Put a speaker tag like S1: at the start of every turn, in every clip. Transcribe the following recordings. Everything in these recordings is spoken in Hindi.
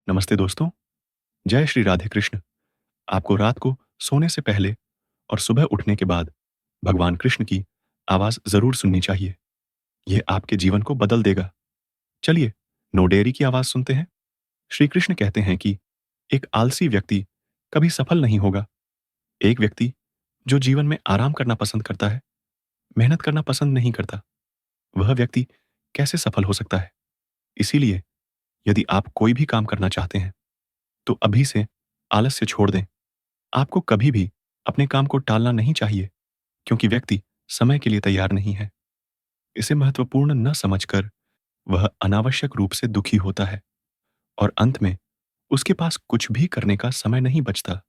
S1: नमस्ते दोस्तों। जय श्री राधे कृष्ण। आपको रात को सोने से पहले और सुबह उठने के बाद भगवान कृष्ण की आवाज जरूर सुननी चाहिए। यह आपके जीवन को बदल देगा। चलिए नो डेयरी की आवाज सुनते हैं। श्री कृष्ण कहते हैं कि एक आलसी व्यक्ति कभी सफल नहीं होगा। एक व्यक्ति जो जीवन में आराम करना पसंद करता है, मेहनत करना पसंद नहीं करता, वह व्यक्ति कैसे सफल हो सकता है? इसीलिए यदि आप कोई भी काम करना चाहते हैं तो अभी से आलस्य छोड़ दें। आपको कभी भी अपने काम को टालना नहीं चाहिए, क्योंकि व्यक्ति समय के लिए तैयार नहीं है। इसे महत्वपूर्ण न समझकर वह अनावश्यक रूप से दुखी होता है और अंत में उसके पास कुछ भी करने का समय नहीं बचता।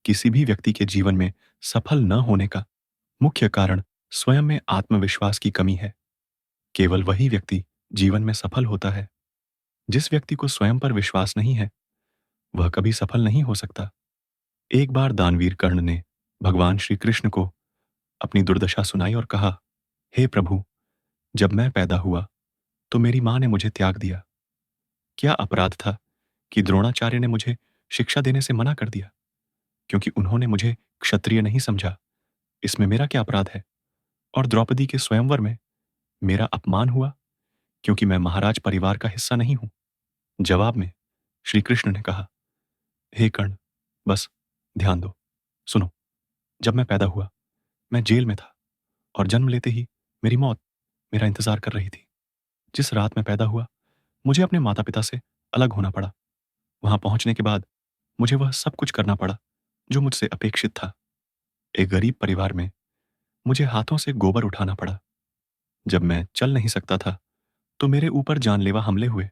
S1: किसी भी व्यक्ति के जीवन में सफल न होने का मुख्य कारण स्वयं में आत्मविश्वास की कमी है। केवल वही व्यक्ति जीवन में सफल होता है। जिस व्यक्ति को स्वयं पर विश्वास नहीं है, वह कभी सफल नहीं हो सकता। एक बार दानवीर कर्ण ने भगवान श्री कृष्ण को अपनी दुर्दशा सुनाई और कहा, हे प्रभु, जब मैं पैदा हुआ तो मेरी मां ने मुझे त्याग दिया। क्या अपराध था कि द्रोणाचार्य ने मुझे शिक्षा देने से मना कर दिया, क्योंकि उन्होंने मुझे क्षत्रिय नहीं समझा। इसमें मेरा क्या अपराध है? और द्रौपदी के स्वयंवर में मेरा अपमान हुआ, क्योंकि मैं महाराज परिवार का हिस्सा नहीं हूं। जवाब में श्री कृष्ण ने कहा, हे कर्ण, बस ध्यान दो, सुनो। जब मैं पैदा हुआ, मैं जेल में था और जन्म लेते ही मेरी मौत मेरा इंतजार कर रही थी। जिस रात में पैदा हुआ, मुझे अपने माता पिता से अलग होना पड़ा। वहां पहुंचने के बाद मुझे वह सब कुछ करना पड़ा जो मुझसे अपेक्षित था। एक गरीब परिवार में मुझे हाथों से गोबर उठाना पड़ा। जब मैं चल नहीं सकता था तो मेरे ऊपर जानलेवा हमले हुए।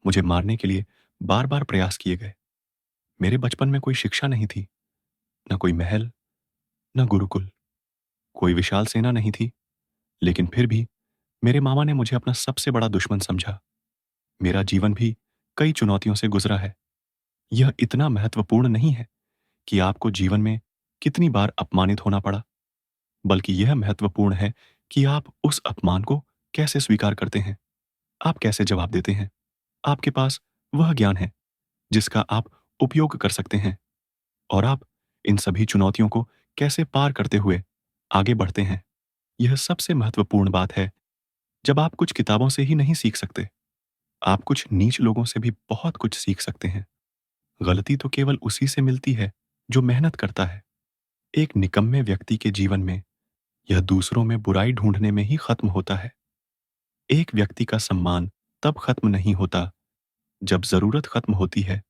S1: मुझे मारने के लिए बार बार प्रयास किए गए। मेरे बचपन में कोई शिक्षा नहीं थी, न कोई महल, न गुरुकुल, कोई विशाल सेना नहीं थी। लेकिन फिर भी मेरे मामा ने मुझे अपना सबसे बड़ा दुश्मन समझा। मेरा जीवन भी कई चुनौतियों से गुजरा है। यह इतना महत्वपूर्ण नहीं है कि आपको जीवन में कितनी बार अपमानित होना पड़ा, बल्कि यह महत्वपूर्ण है कि आप उस अपमान को कैसे स्वीकार करते हैं। आप कैसे जवाब देते हैं। आपके पास वह ज्ञान है जिसका आप उपयोग कर सकते हैं, और आप इन सभी चुनौतियों को कैसे पार करते हुए आगे बढ़ते हैं। यह सबसे महत्वपूर्ण बात है। जब आप कुछ किताबों से ही नहीं सीख सकते, आप कुछ नीच लोगों से भी बहुत कुछ सीख सकते हैं। गलती तो केवल उसी से मिलती है जो मेहनत करता है। एक निकम्मे व्यक्ति के जीवन में यह दूसरों में बुराई ढूंढने में ही खत्म होता है। एक व्यक्ति का सम्मान तब खत्म नहीं होता जब जरूरत खत्म होती है,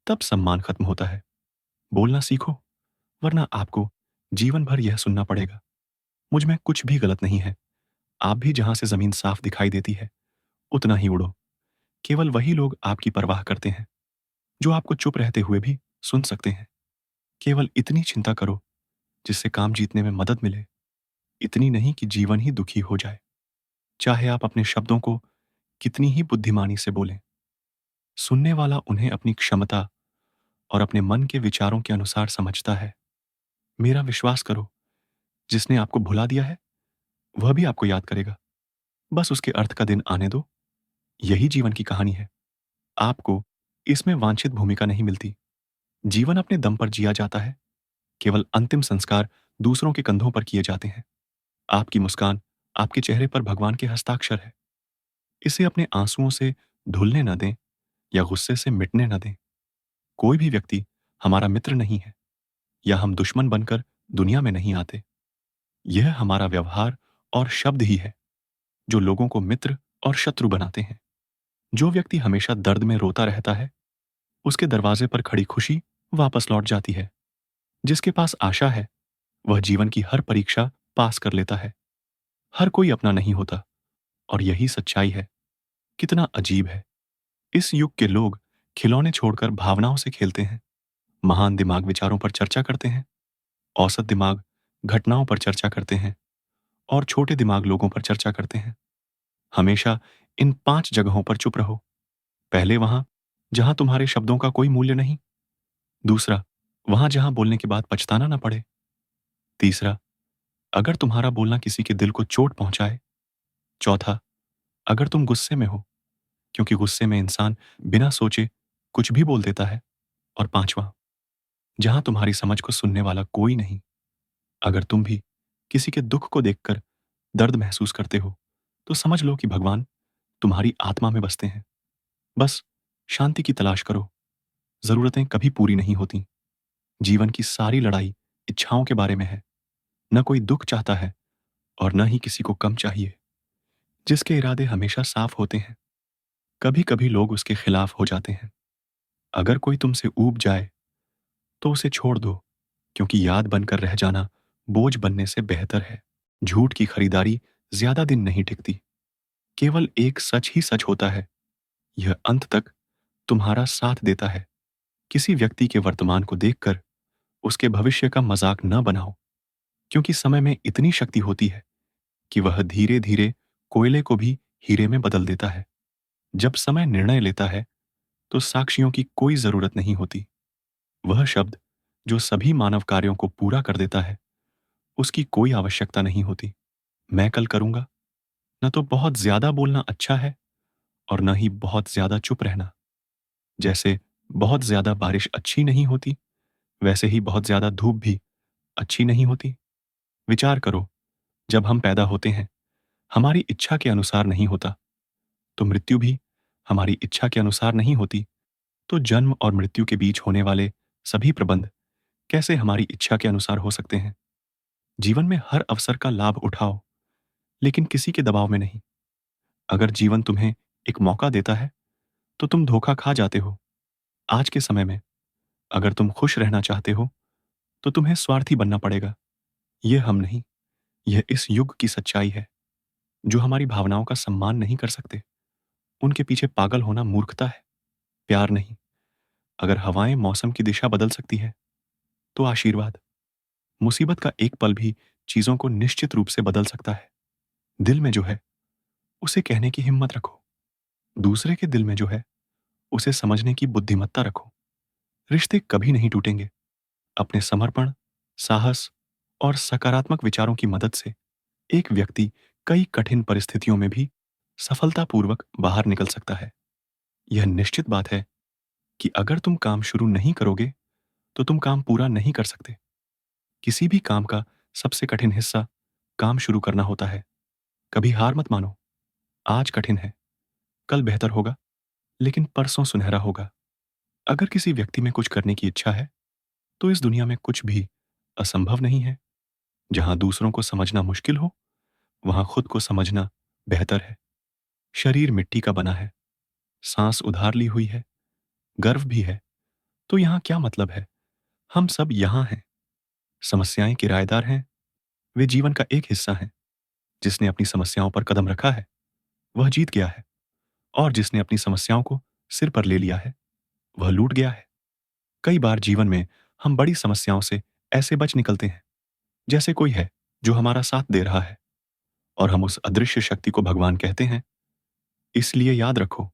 S1: तब सम्मान खत्म होता है। बोलना सीखो, वरना आपको जीवन भर यह सुनना पड़ेगा, मुझ में कुछ भी गलत नहीं है। आप भी जहां से जमीन साफ दिखाई देती है, उतना ही उड़ो। केवल वही लोग आपकी परवाह करते हैं जो आपको चुप रहते हुए भी सुन सकते हैं। केवल इतनी चिंता करो जिससे काम जीतने में मदद मिले, इतनी नहीं कि जीवन ही दुखी हो जाए। चाहे आप अपने शब्दों को कितनी ही बुद्धिमानी से बोलें, सुनने वाला उन्हें अपनी क्षमता और अपने मन के विचारों के अनुसार समझता है। मेरा विश्वास करो, जिसने आपको भुला दिया है वह भी आपको याद करेगा। बस उसके अर्थ का दिन आने दो। यही जीवन की कहानी है। आपको इसमें वांछित भूमिका नहीं मिलती। जीवन अपने दम पर जिया जाता है। केवल अंतिम संस्कार दूसरों के कंधों पर किए जाते हैं। आपकी मुस्कान आपके चेहरे पर भगवान के हस्ताक्षर है। इसे अपने आंसुओं से धुलने न दें या गुस्से से मिटने न दें। कोई भी व्यक्ति हमारा मित्र नहीं है, या हम दुश्मन बनकर दुनिया में नहीं आते। यह हमारा व्यवहार और शब्द ही है जो लोगों को मित्र और शत्रु बनाते हैं। जो व्यक्ति हमेशा दर्द में रोता रहता है, उसके दरवाजे पर खड़ी खुशी वापस लौट जाती है। जिसके पास आशा है, वह जीवन की हर परीक्षा पास कर लेता है। हर कोई अपना नहीं होता, और यही सच्चाई है। कितना अजीब है, इस युग के लोग खिलौने छोड़कर भावनाओं से खेलते हैं। महान दिमाग विचारों पर चर्चा करते हैं, औसत दिमाग घटनाओं पर चर्चा करते हैं, और छोटे दिमाग लोगों पर चर्चा करते हैं। हमेशा इन 5 जगहों पर चुप रहो। पहले वहां जहां तुम्हारे शब्दों का कोई मूल्य नहीं। दूसरा, वहां जहां बोलने के बाद पछताना ना पड़े। तीसरा, अगर तुम्हारा बोलना किसी के दिल को चोट पहुंचाए। चौथा, अगर तुम गुस्से में हो, क्योंकि गुस्से में इंसान बिना सोचे कुछ भी बोल देता है। और पांचवा, जहां तुम्हारी समझ को सुनने वाला कोई नहीं। अगर तुम भी किसी के दुख को देखकर दर्द महसूस करते हो, तो समझ लो कि भगवान तुम्हारी आत्मा में बसते हैं। बस शांति की तलाश करो। जरूरतें कभी पूरी नहीं होती। जीवन की सारी लड़ाई इच्छाओं के बारे में है। न कोई दुख चाहता है और न ही किसी को कम चाहिए। जिसके इरादे हमेशा साफ होते हैं, कभी कभी लोग उसके खिलाफ हो जाते हैं। अगर कोई तुमसे ऊब जाए तो उसे छोड़ दो, क्योंकि याद बनकर रह जाना बोझ बनने से बेहतर है। झूठ की खरीदारी ज्यादा दिन नहीं टिकती। केवल एक सच ही सच होता है। यह अंत तक तुम्हारा साथ देता है। किसी व्यक्ति के वर्तमान को देखकर उसके भविष्य का मजाक न बनाओ, क्योंकि समय में इतनी शक्ति होती है कि वह धीरे धीरे कोयले को भी हीरे में बदल देता है। जब समय निर्णय लेता है तो साक्षियों की कोई जरूरत नहीं होती। वह शब्द जो सभी मानव कार्यों को पूरा कर देता है, उसकी कोई आवश्यकता नहीं होती। मैं कल करूंगा, न तो बहुत ज्यादा बोलना अच्छा है और न ही बहुत ज्यादा चुप रहना। जैसे बहुत ज्यादा बारिश अच्छी नहीं होती, वैसे ही बहुत ज्यादा धूप भी अच्छी नहीं होती। विचार करो, जब हम पैदा होते हैं, हमारी इच्छा के अनुसार नहीं होता, तो मृत्यु भी हमारी इच्छा के अनुसार नहीं होती। तो जन्म और मृत्यु के बीच होने वाले सभी प्रबंध कैसे हमारी इच्छा के अनुसार हो सकते हैं? जीवन में हर अवसर का लाभ उठाओ, लेकिन किसी के दबाव में नहीं। अगर जीवन तुम्हें एक मौका देता है, तो तुम धोखा खा जाते हो। आज के समय में अगर तुम खुश रहना चाहते हो, तो तुम्हें स्वार्थी बनना पड़ेगा। यह हम नहीं, यह इस युग की सच्चाई है। जो हमारी भावनाओं का सम्मान नहीं कर सकते, उनके पीछे पागल होना मूर्खता है, प्यार नहीं। अगर हवाएं मौसम की दिशा बदल सकती है, तो आशीर्वाद। मुसीबत का एक पल भी चीजों को निश्चित रूप से बदल सकता है। दिल में जो है, उसे कहने की हिम्मत रखो। दूसरे के दिल में जो है, उसे समझने की बुद्धिमत्ता रखो। रिश्ते कभी नहीं टूटेंगे। अपने समर्पण, साहस और सकारात्मक विचारों की मदद से एक व्यक्ति कई कठिन परिस्थितियों में भी सफलतापूर्वक बाहर निकल सकता है। यह निश्चित बात है कि अगर तुम काम शुरू नहीं करोगे, तो तुम काम पूरा नहीं कर सकते। किसी भी काम का सबसे कठिन हिस्सा काम शुरू करना होता है। कभी हार मत मानो। आज कठिन है, कल बेहतर होगा, लेकिन परसों सुनहरा होगा। अगर किसी व्यक्ति में कुछ करने की इच्छा है, तो इस दुनिया में कुछ भी असंभव नहीं है। जहां दूसरों को समझना मुश्किल हो, वहां खुद को समझना बेहतर है। शरीर मिट्टी का बना है, सांस उधार ली हुई है, गर्व भी है, तो यहां क्या मतलब है? हम सब यहां हैं। समस्याएं किराएदार हैं, वे जीवन का एक हिस्सा हैं। जिसने अपनी समस्याओं पर कदम रखा है, वह जीत गया है, और जिसने अपनी समस्याओं को सिर पर ले लिया है, वह लूट गया है। कई बार जीवन में हम बड़ी समस्याओं से ऐसे बच निकलते हैं, जैसे कोई है जो हमारा साथ दे रहा है, और हम उस अदृश्य शक्ति को भगवान कहते हैं। इसलिए याद रखो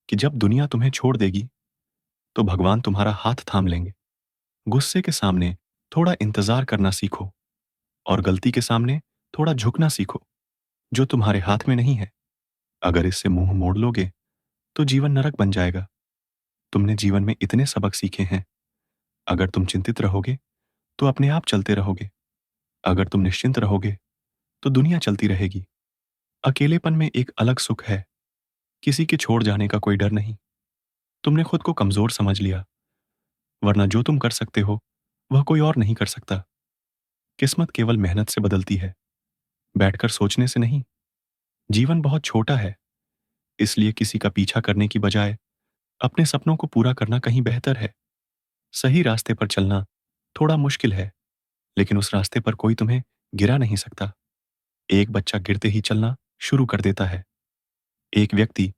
S1: कि जब दुनिया तुम्हें छोड़ देगी, तो भगवान तुम्हारा हाथ थाम लेंगे। गुस्से के सामने थोड़ा इंतजार करना सीखो, और गलती के सामने थोड़ा झुकना सीखो, जो तुम्हारे हाथ में नहीं है। अगर इससे मुंह मोड़ लोगे, तो जीवन नरक बन जाएगा। तुमने जीवन में इतने सबक सीखे हैं। अगर तुम चिंतित रहोगे, तो अपने आप चलते रहोगे। अगर तुम निश्चिंत रहोगे, तो दुनिया चलती रहेगी। अकेलेपन में एक अलग सुख है। किसी के छोड़ जाने का कोई डर नहीं। तुमने खुद को कमजोर समझ लिया, वरना जो तुम कर सकते हो, वह कोई और नहीं कर सकता। किस्मत केवल मेहनत से बदलती है, बैठकर सोचने से नहीं। जीवन बहुत छोटा है, इसलिए किसी का पीछा करने की बजाय अपने सपनों को पूरा करना कहीं बेहतर है। सही रास्ते पर चलना थोड़ा मुश्किल है, लेकिन उस रास्ते पर कोई तुम्हें गिरा नहीं सकता। एक बच्चा गिरते ही चलना शुरू कर देता है। एक व्यक्ति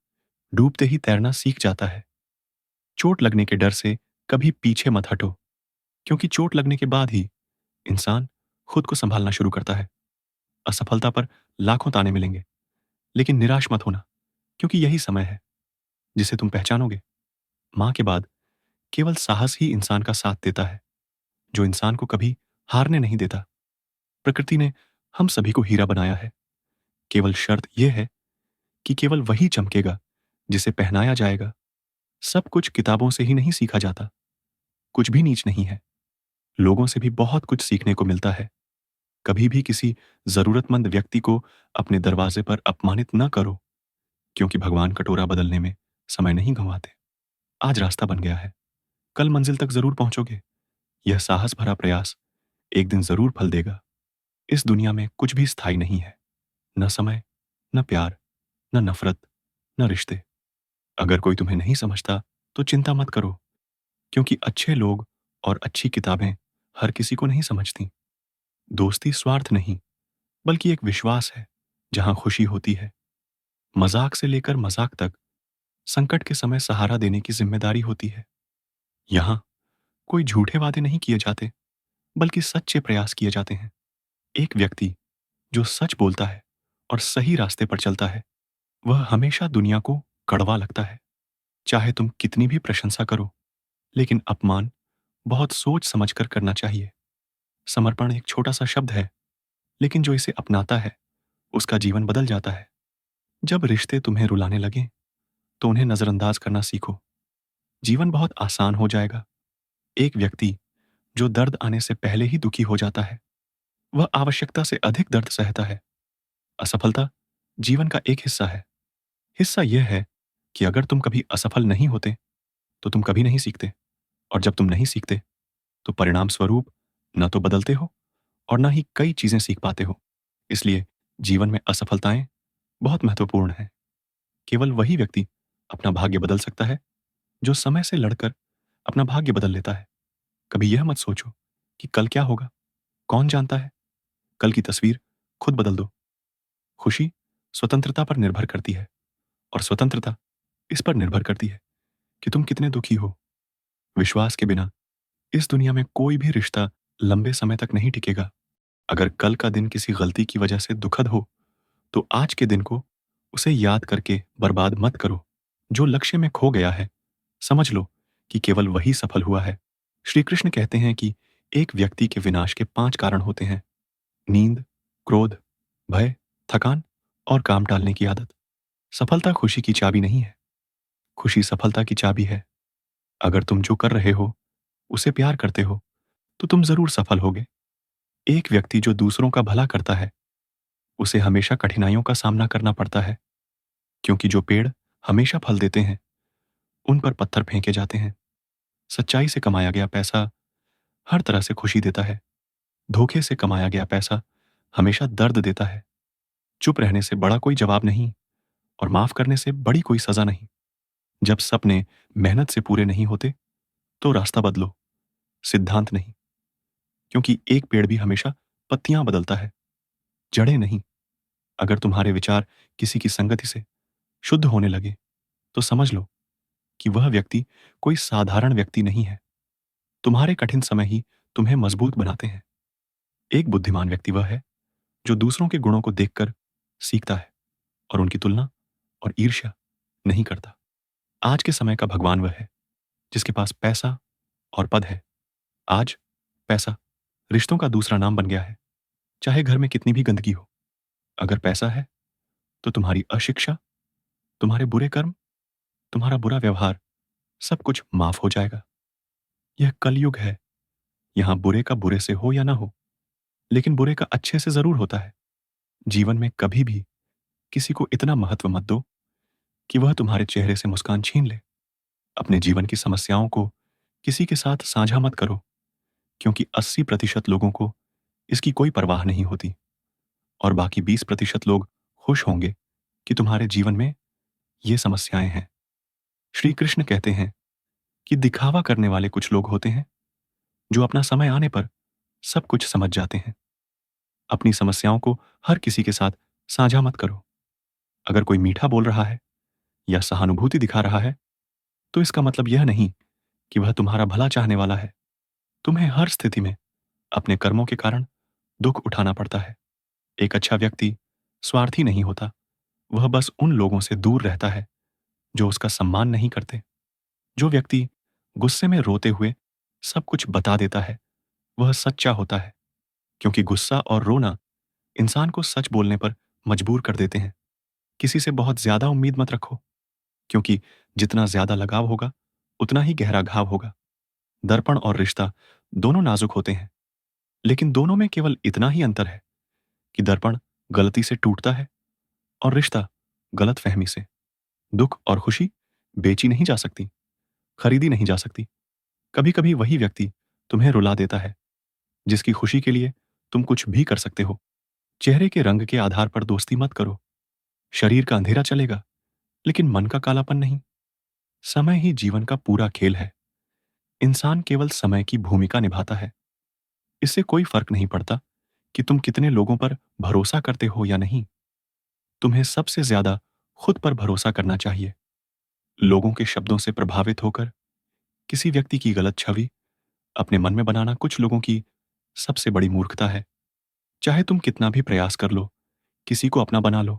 S1: डूबते ही तैरना सीख जाता है। चोट लगने के डर से कभी पीछे मत हटो, क्योंकि चोट लगने के बाद ही इंसान खुद को संभालना शुरू करता है। असफलता पर लाखों ताने मिलेंगे, लेकिन निराश मत होना, क्योंकि यही समय है जिसे तुम पहचानोगे। मां के बाद केवल साहस ही इंसान का साथ देता है, जो इंसान को कभी हारने नहीं देता। प्रकृति ने हम सभी को हीरा बनाया है। केवल शर्त यह है कि केवल वही चमकेगा जिसे पहनाया जाएगा। सब कुछ किताबों से ही नहीं सीखा जाता। कुछ भी नीच नहीं है। लोगों से भी बहुत कुछ सीखने को मिलता है। कभी भी किसी ज़रूरतमंद व्यक्ति को अपने दरवाजे पर अपमानित न करो, क्योंकि भगवान कटोरा बदलने में समय नहीं गँवाते। आज रास्ता बन गया है, कल मंजिल तक ज़रूर पहुँचोगे। यह साहस भरा प्रयास एक दिन ज़रूर फल देगा। इस दुनिया में कुछ भी स्थायी नहीं है। न समय, न प्यार, न नफ़रत, न रिश्ते। अगर कोई तुम्हें नहीं समझता, तो चिंता मत करो, क्योंकि अच्छे लोग और अच्छी किताबें हर किसी को नहीं समझतीं। दोस्ती स्वार्थ नहीं, बल्कि एक विश्वास है, जहाँ खुशी होती है। मज़ाक से लेकर मज़ाक तक, संकट के समय सहारा देने की ज़िम्मेदारी होती है। यहाँ कोई झूठे वादे नहीं किए जाते, बल्कि सच्चे प्रयास किए जाते हैं। एक व्यक्ति जो सच बोलता है और सही रास्ते पर चलता है, वह हमेशा दुनिया को कड़वा लगता है। चाहे तुम कितनी भी प्रशंसा करो, लेकिन अपमान बहुत सोच समझ कर करना चाहिए। समर्पण एक छोटा सा शब्द है, लेकिन जो इसे अपनाता है, उसका जीवन बदल जाता है। जब रिश्ते तुम्हें रुलाने लगें, तो उन्हें नज़रअंदाज करना सीखो। जीवन बहुत आसान हो जाएगा। एक व्यक्ति जो दर्द आने से पहले ही दुखी हो जाता है, वह आवश्यकता से अधिक दर्द सहता है। असफलता जीवन का एक हिस्सा है। हिस्सा यह है कि अगर तुम कभी असफल नहीं होते, तो तुम कभी नहीं सीखते, और जब तुम नहीं सीखते, तो परिणाम स्वरूप न तो बदलते हो और न ही कई चीजें सीख पाते हो। इसलिए जीवन में असफलताएं बहुत महत्वपूर्ण हैं। केवल वही व्यक्ति अपना भाग्य बदल सकता है, जो समय से लड़कर अपना भाग्य बदल लेता है। कभी यह मत सोचो कि कल क्या होगा, कौन जानता है। कल की तस्वीर खुद बदल दो। खुशी स्वतंत्रता पर निर्भर करती है, और स्वतंत्रता इस पर निर्भर करती है कि तुम कितने दुखी हो। विश्वास के बिना इस दुनिया में कोई भी रिश्ता लंबे समय तक नहीं टिकेगा। अगर कल का दिन किसी गलती की वजह से दुखद हो, तो आज के दिन को उसे याद करके बर्बाद मत करो। जो लक्ष्य में खो गया है, समझ लो कि केवल वही सफल हुआ है। श्री कृष्ण कहते हैं कि एक व्यक्ति के विनाश के 5 कारण होते हैं: नींद, क्रोध, भय, थकान और काम टालने की आदत। सफलता खुशी की चाबी नहीं है, खुशी सफलता की चाबी है। अगर तुम जो कर रहे हो, उसे प्यार करते हो, तो तुम जरूर सफल होगे। एक व्यक्ति जो दूसरों का भला करता है, उसे हमेशा कठिनाइयों का सामना करना पड़ता है, क्योंकि जो पेड़ हमेशा फल देते हैं, उन पर पत्थर फेंके जाते हैं। सच्चाई से कमाया गया पैसा हर तरह से खुशी देता है। धोखे से कमाया गया पैसा हमेशा दर्द देता है। चुप रहने से बड़ा कोई जवाब नहीं, और माफ करने से बड़ी कोई सजा नहीं। जब सपने मेहनत से पूरे नहीं होते, तो रास्ता बदलो, सिद्धांत नहीं। क्योंकि एक पेड़ भी हमेशा पत्तियां बदलता है, जड़ें नहीं। अगर तुम्हारे विचार किसी की संगति से शुद्ध होने लगे, तो समझ लो कि वह व्यक्ति कोई साधारण व्यक्ति नहीं है। तुम्हारे कठिन समय ही तुम्हें मजबूत बनाते हैं। एक बुद्धिमान व्यक्ति वह है जो दूसरों के गुणों को देखकर सीखता है, और उनकी तुलना और ईर्ष्या नहीं करता। आज के समय का भगवान वह है जिसके पास पैसा और पद है। आज पैसा रिश्तों का दूसरा नाम बन गया है। चाहे घर में कितनी भी गंदगी हो, अगर पैसा है, तो तुम्हारी अशिक्षा, तुम्हारे बुरे कर्म, तुम्हारा बुरा व्यवहार, सब कुछ माफ हो जाएगा। यह कलयुग है। यहां बुरे का बुरे से हो या ना हो, लेकिन बुरे का अच्छे से जरूर होता है। जीवन में कभी भी किसी को इतना महत्व मत दो कि वह तुम्हारे चेहरे से मुस्कान छीन ले। अपने जीवन की समस्याओं को किसी के साथ साझा मत करो, क्योंकि 80% लोगों को इसकी कोई परवाह नहीं होती, और बाकी 20% लोग खुश होंगे कि तुम्हारे जीवन में ये समस्याएं हैं। श्री कृष्ण कहते हैं कि दिखावा करने वाले कुछ लोग होते हैं जो अपना समय आने पर सब कुछ समझ जाते हैं। अपनी समस्याओं को हर किसी के साथ साझा मत करो। अगर कोई मीठा बोल रहा है या सहानुभूति दिखा रहा है, तो इसका मतलब यह नहीं कि वह तुम्हारा भला चाहने वाला है। तुम्हें हर स्थिति में अपने कर्मों के कारण दुख उठाना पड़ता है। एक अच्छा व्यक्ति स्वार्थी नहीं होता, वह बस उन लोगों से दूर रहता है जो उसका सम्मान नहीं करते। जो व्यक्ति गुस्से में रोते हुए सब कुछ बता देता है, वह सच्चा होता है, क्योंकि गुस्सा और रोना इंसान को सच बोलने पर मजबूर कर देते हैं। किसी से बहुत ज्यादा उम्मीद मत रखो, क्योंकि जितना ज्यादा लगाव होगा उतना ही गहरा घाव होगा। दर्पण और रिश्ता दोनों नाजुक होते हैं, लेकिन दोनों में केवल इतना ही अंतर है कि दर्पण गलती से टूटता है और रिश्ता गलत फहमी से। दुख और खुशी बेची नहीं जा सकती, खरीदी नहीं जा सकती। कभी कभी वही व्यक्ति तुम्हें रुला देता है जिसकी खुशी के लिए तुम कुछ भी कर सकते हो। चेहरे के रंग के आधार पर दोस्ती मत करो। शरीर का अंधेरा चलेगा, लेकिन मन का कालापन नहीं। समय ही जीवन का पूरा खेल है। इंसान केवल समय की भूमिका निभाता है। इससे कोई फर्क नहीं पड़ता कि तुम कितने लोगों पर भरोसा करते हो या नहीं। तुम्हें सबसे ज्यादा खुद पर भरोसा करना चाहिए। लोगों के शब्दों से प्रभावित होकर किसी व्यक्ति की गलत छवि अपने मन में बनाना कुछ लोगों की सबसे बड़ी मूर्खता है। चाहे तुम कितना भी प्रयास कर लो, किसी को अपना बना लो,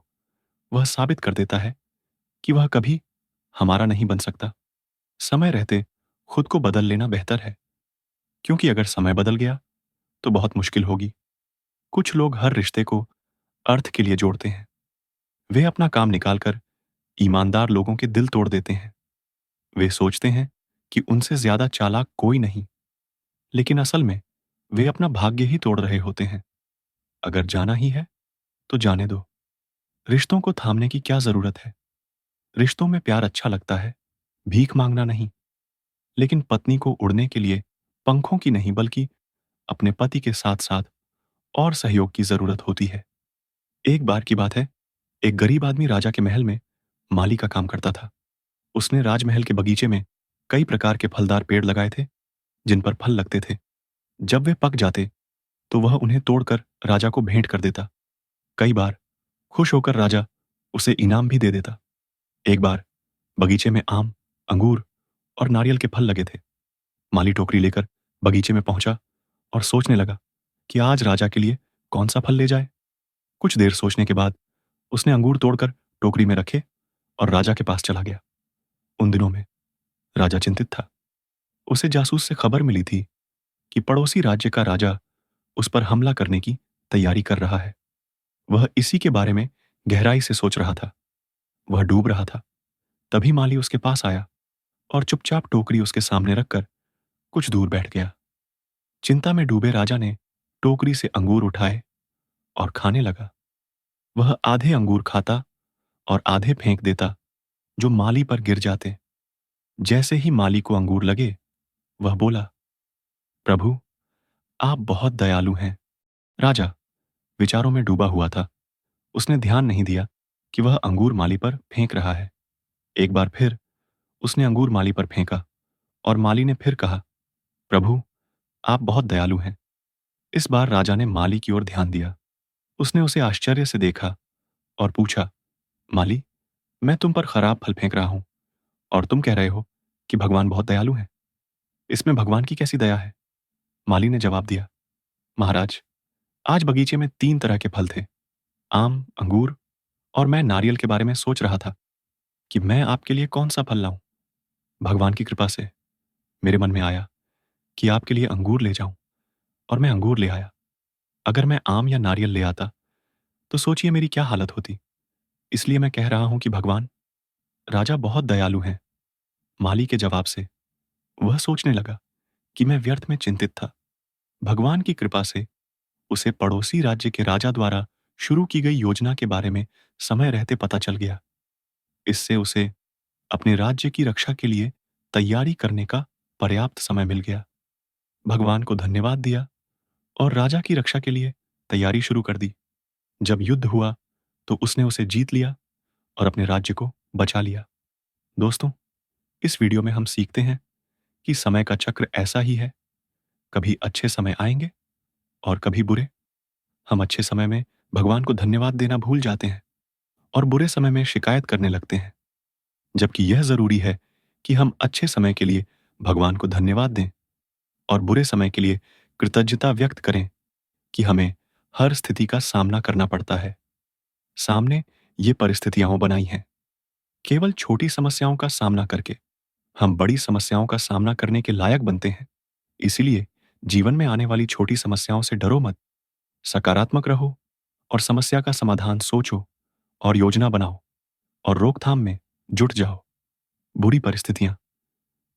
S1: वह साबित कर देता है कि वह कभी हमारा नहीं बन सकता। समय रहते खुद को बदल लेना बेहतर है, क्योंकि अगर समय बदल गया तो बहुत मुश्किल होगी। कुछ लोग हर रिश्ते को अर्थ के लिए जोड़ते हैं। वे अपना काम निकालकर ईमानदार लोगों के दिल तोड़ देते हैं। वे सोचते हैं कि उनसे ज्यादा चालाक कोई नहीं, लेकिन असल में वे अपना भाग्य ही तोड़ रहे होते हैं। अगर जाना ही है तो जाने दो। रिश्तों को थामने की क्या जरूरत है? रिश्तों में प्यार अच्छा लगता है, भीख मांगना नहीं। लेकिन पत्नी को उड़ने के लिए पंखों की नहीं बल्कि अपने पति के साथ साथ और सहयोग की जरूरत होती है। एक बार की बात है, एक गरीब आदमी राजा के महल में माली का काम करता था। उसने राजमहल के बगीचे में कई प्रकार के फलदार पेड़ लगाए थे जिन पर फल लगते थे। जब वे पक जाते तो वह उन्हें तोड़कर राजा को भेंट कर देता। कई बार खुश होकर राजा उसे इनाम भी दे देता। एक बार बगीचे में आम, अंगूर और नारियल के फल लगे थे। माली टोकरी लेकर बगीचे में पहुंचा और सोचने लगा कि आज राजा के लिए कौन सा फल ले जाए। कुछ देर सोचने के बाद उसने अंगूर तोड़कर टोकरी में रखे और राजा के पास चला गया। उन दिनों में राजा चिंतित था। उसे जासूस से खबर मिली थी कि पड़ोसी राज्य का राजा उस पर हमला करने की तैयारी कर रहा है। वह इसी के बारे में गहराई से सोच रहा था। वह डूब रहा था। तभी माली उसके पास आया और चुपचाप टोकरी उसके सामने रखकर कुछ दूर बैठ गया। चिंता में डूबे राजा ने टोकरी से अंगूर उठाए और खाने लगा। वह आधे अंगूर खाता और आधे फेंक देता जो माली पर गिर जाते। जैसे ही माली को अंगूर लगे, वह बोला, प्रभु, आप बहुत दयालु हैं। राजा विचारों में डूबा हुआ था। उसने ध्यान नहीं दिया कि वह अंगूर माली पर फेंक रहा है। एक बार फिर उसने अंगूर माली पर फेंका और माली ने फिर कहा, प्रभु, आप बहुत दयालु हैं। इस बार राजा ने माली की ओर ध्यान दिया। उसने उसे आश्चर्य से देखा और पूछा, माली, मैं तुम पर खराब फल फेंक रहा हूं और तुम कह रहे हो कि भगवान बहुत दयालु हैं। इसमें भगवान की कैसी दया है? माली ने जवाब दिया, महाराज, आज बगीचे में 3 तरह के फल थे, आम, अंगूर और मैं नारियल के बारे में सोच रहा था कि मैं आपके लिए कौन सा फल लाऊं। भगवान की कृपा से मेरे मन में आया कि आपके लिए अंगूर ले जाऊं और मैं अंगूर ले आया। अगर मैं आम या नारियल ले आता तो सोचिए मेरी क्या हालत होती। इसलिए मैं कह रहा हूं कि भगवान, राजा बहुत दयालु हैं। माली के जवाब से वह सोचने लगा कि मैं व्यर्थ में चिंतित था। भगवान की कृपा से उसे पड़ोसी राज्य के राजा द्वारा शुरू की गई योजना के बारे में समय रहते पता चल गया। इससे उसे अपने राज्य की रक्षा के लिए तैयारी करने का पर्याप्त समय मिल गया। भगवान को धन्यवाद दिया और राजा की रक्षा के लिए तैयारी शुरू कर दी। जब युद्ध हुआ तो उसने उसे जीत लिया और अपने राज्य को बचा लिया। दोस्तों, इस वीडियो में हम सीखते हैं कि समय का चक्र ऐसा ही है। कभी अच्छे समय आएंगे और कभी बुरे। हम अच्छे समय में भगवान को धन्यवाद देना भूल जाते हैं और बुरे समय में शिकायत करने लगते हैं। जबकि यह जरूरी है कि हम अच्छे समय के लिए भगवान को धन्यवाद दें और बुरे समय के लिए कृतज्ञता व्यक्त करें कि हमें हर स्थिति का सामना करना पड़ता है। सामने ये परिस्थितियां बनाई हैं। केवल छोटी समस्याओं का सामना करके हम बड़ी समस्याओं का सामना करने के लायक बनते हैं। इसीलिए जीवन में आने वाली छोटी समस्याओं से डरो मत। सकारात्मक रहो और समस्या का समाधान सोचो और योजना बनाओ और रोकथाम में जुट जाओ। बुरी परिस्थितियां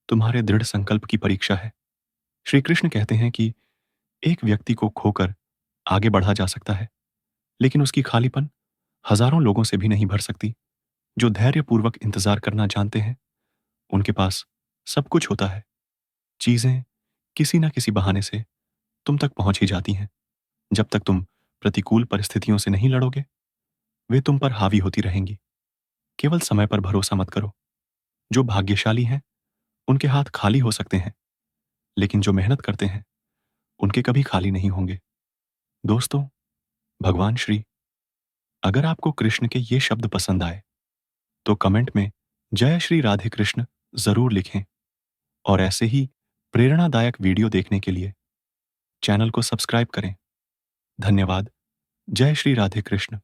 S1: तुम्हारे दृढ़ संकल्प की परीक्षा है। श्री कृष्ण कहते हैं कि एक व्यक्ति को खोकर आगे बढ़ा जा सकता है, लेकिन उसकी खालीपन हजारों लोगों से भी नहीं भर सकती। जो धैर्यपूर्वक इंतजार करना जानते हैं, उनके पास सब कुछ होता है। चीजें किसी न किसी बहाने से तुम तक पहुंच ही जाती हैं। जब तक तुम प्रतिकूल परिस्थितियों से नहीं लड़ोगे, वे तुम पर हावी होती रहेंगी। केवल समय पर भरोसा मत करो। जो भाग्यशाली हैं, उनके हाथ खाली हो सकते हैं, लेकिन जो मेहनत करते हैं, उनके कभी खाली नहीं होंगे। दोस्तों, भगवान श्री, अगर आपको कृष्ण के ये शब्द पसंद आए, तो कमेंट में जय श्री राधे कृष्ण जरूर लिखें। और ऐसे ही प्रेरणादायक वीडियो देखने के लिए चैनल को सब्सक्राइब करें। धन्यवाद। जय श्री राधे कृष्ण।